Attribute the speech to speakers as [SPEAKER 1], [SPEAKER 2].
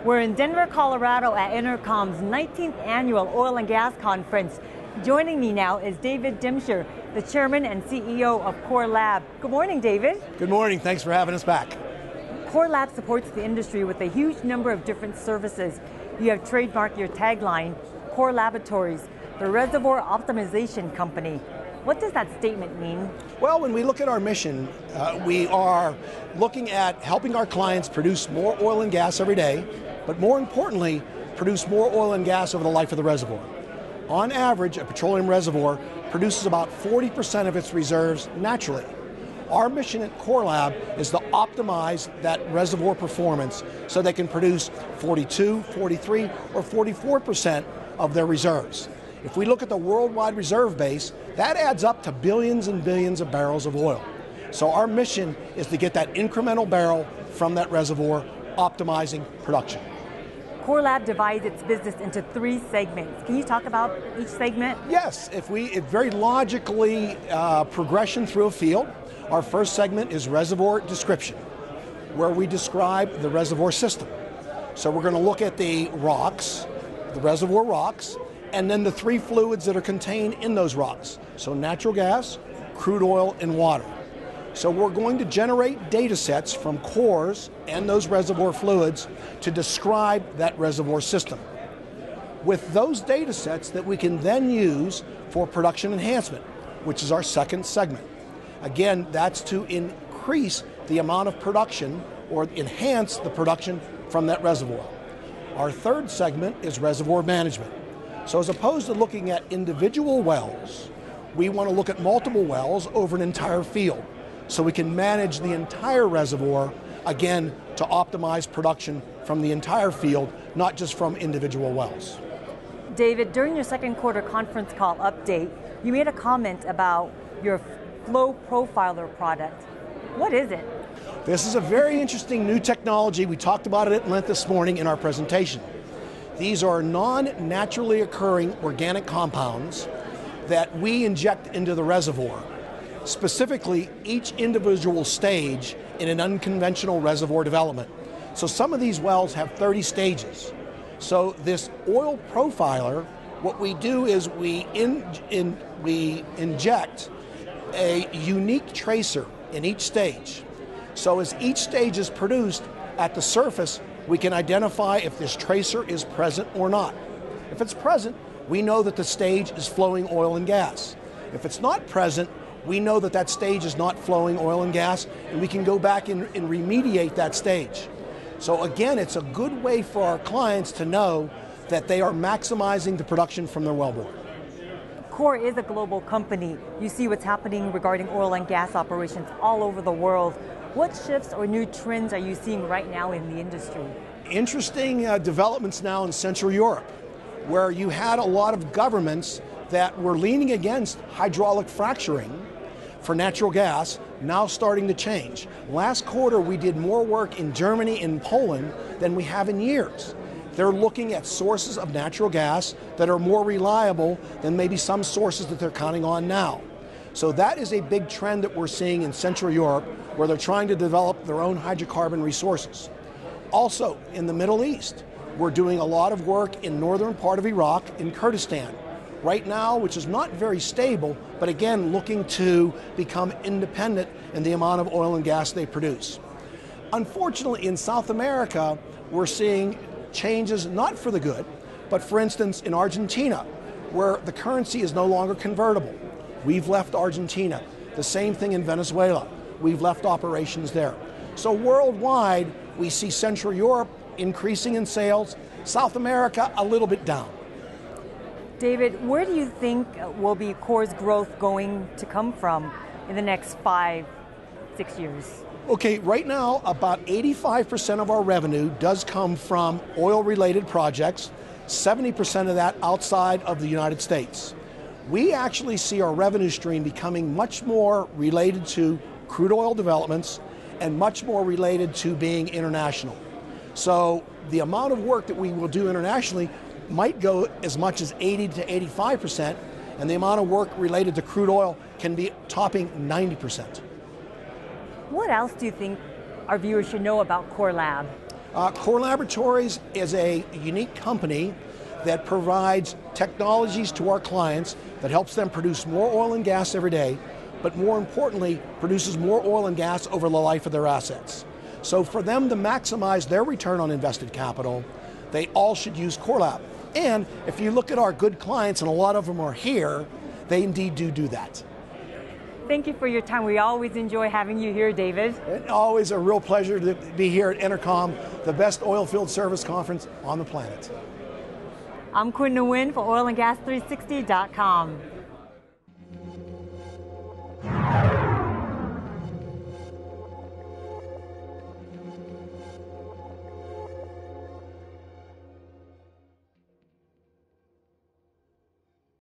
[SPEAKER 1] We're in Denver, Colorado at EnerCom's 19th annual Oil and Gas Conference. Joining me now is David Demshur, the Chairman and CEO of Core Lab. Good morning, David.
[SPEAKER 2] Good morning. Thanks for having us back.
[SPEAKER 1] Core Lab supports the industry with a huge number of different services. You have trademarked your tagline, Core Laboratories, the reservoir optimization company. What does that statement mean?
[SPEAKER 2] Well, when we look at our mission, we are looking at helping our clients produce more oil and gas every day, but more importantly, produce more oil and gas over the life of the reservoir. On average, a petroleum reservoir produces about 40% of its reserves naturally. Our mission at Core Lab is to optimize that reservoir performance so they can produce 42, 43, or 44% of their reserves. If we look at the worldwide reserve base, that adds up to billions and billions of barrels of oil. So our mission is to get that incremental barrel from that reservoir, optimizing production.
[SPEAKER 1] Core Lab divides its business into 3 segments. Can you talk about each segment?
[SPEAKER 2] Yes, it very logically progression through a field. Our first segment is reservoir description, where we describe the reservoir system. So we're going to look at the rocks, the reservoir rocks, and then the 3 fluids that are contained in those rocks. So natural gas, crude oil, and water. So we're going to generate data sets from cores and those reservoir fluids to describe that reservoir system. With those data sets that we can then use for production enhancement, which is our second segment. Again, that's to increase the amount of production or enhance the production from that reservoir. Our third segment is reservoir management. So as opposed to looking at individual wells, we want to look at multiple wells over an entire field. So we can manage the entire reservoir, again, to optimize production from the entire field, not just from individual wells.
[SPEAKER 1] David, during your second quarter conference call update, you made a comment about your Flow Profiler product. What is it?
[SPEAKER 2] This is a very interesting new technology. We talked about it at length this morning in our presentation. These are non-naturally occurring organic compounds that we inject into the reservoir. Specifically, each individual stage in an unconventional reservoir development. So some of these wells have 30 stages. So this oil profiler, what we do is we inject a unique tracer in each stage. So as each stage is produced at the surface, we can identify if this tracer is present or not. If it's present, we know that the stage is flowing oil and gas. If it's not present, we know that that stage is not flowing oil and gas, and we can go back and remediate that stage. So again, it's a good way for our clients to know that they are maximizing the production from their wellbore.
[SPEAKER 1] Core is a global company. You see what's happening regarding oil and gas operations all over the world. What shifts or new trends are you seeing right now in the industry?
[SPEAKER 2] Interesting developments now in Central Europe, where you had a lot of governments that were leaning against hydraulic fracturing for natural gas, now starting to change. Last quarter, we did more work in Germany and Poland than we have in years. They're looking at sources of natural gas that are more reliable than maybe some sources that they're counting on now. So that is a big trend that we're seeing in Central Europe, where they're trying to develop their own hydrocarbon resources. Also, in the Middle East, we're doing a lot of work in northern part of Iraq, in Kurdistan. Right now, which is not very stable, but again, looking to become independent in the amount of oil and gas they produce. Unfortunately, in South America, we're seeing changes not for the good, but for instance, in Argentina, where the currency is no longer convertible. We've left Argentina. The same thing in Venezuela. We've left operations there. So worldwide, we see Central Europe increasing in sales, South America a little bit down.
[SPEAKER 1] David, where do you think will be Core's growth going to come from in the next 5-6 years?
[SPEAKER 2] Okay, right now, about 85% of our revenue does come from oil-related projects, 70% of that outside of the United States. We actually see our revenue stream becoming much more related to crude oil developments and much more related to being international. So the amount of work that we will do internationally might go as much as 80 to 85%, and the amount of work related to crude oil can be topping 90%.
[SPEAKER 1] What else do you think our viewers should know about Core Lab?
[SPEAKER 2] Core Laboratories is a unique company that provides technologies to our clients that helps them produce more oil and gas every day, but more importantly, produces more oil and gas over the life of their assets. So for them to maximize their return on invested capital, they all should use Core Lab. And if you look at our good clients, and a lot of them are here, they indeed do that.
[SPEAKER 1] Thank you for your time. We always enjoy having you here, David.
[SPEAKER 2] It's always a real pleasure to be here at EnerCom, the best oil field service conference on the planet.
[SPEAKER 1] I'm Quinn Nguyen for oilandgas360.com.